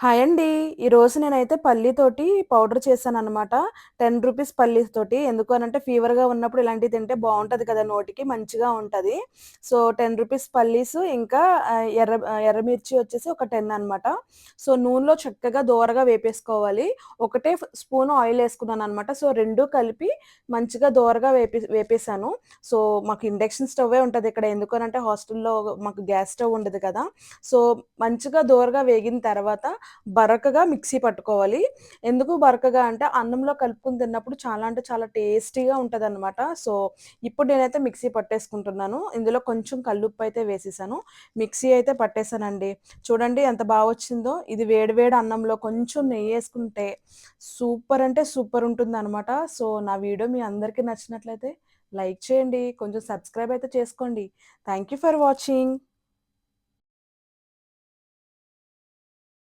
Hi అండి. ఈరోజు నేనైతే పల్లితోటి పౌడర్ చేశాననమాట. రూ. 10 పల్లితోటి. ఎందుకు అనంటే ఫీవర్‌గా ఉన్నప్పుడు ఇలాంటివి తింటే బావుంటది కదా! నోటికి మంచిగా ఉంటది. సో, రూ. 10 పల్లీసు ఇంకా ఎర్రమిర్చి వచ్చేసి ఒక 10 అనమాట. సో, నూనెలో చక్కగా దోరగా వేపేసుకోవాలి. ఒకటే స్పూన్ ఆయిలేసుకున్నాననమాట. సో, 2 కలిపి మంచిగా దోరగా వేపేసాను. సో, మాకు ఇండక్షన్ స్టవ్వే ఉంటదిక్కడ. ఎందుకు అనంటే హాస్టల్‌లో మాకు గ్యాస్ స్టవ్ ఉండదు కదా! సో, మంచిగా దోరగా వేగిన తర్వాత బరకగా మిక్సీ పట్టుకోవాలి. ఎందుకు బరకగా అంటే అన్నంలో కలుపుకొని తిన్నప్పుడు చాలా అంటే చాలా టేస్టీగా ఉంటదనమాట. సో, ఇప్పుడు నేనైతే మిక్సీ పట్టేసుకుంటున్నాను. ఇందులో కొంచెం కల్లుప్పయితే వేసేసాను. మిక్సీ అయితే పట్టేసానండి. చూడండి ఎంత బా వచ్చిందో. ఇది వేడి వేడి అన్నంలో కొంచెం నెయ్యేసుకుంటే సూపర్ అంటే సూపర్ ఉంటుందనమాట. సో, నా వీడియో మీ అందరికీ నచ్చినట్లయితే లైక్ చేయండి. కొంచెం సబ్స్క్రైబ్ అయితే చేసుకోండి. Thank you for watching.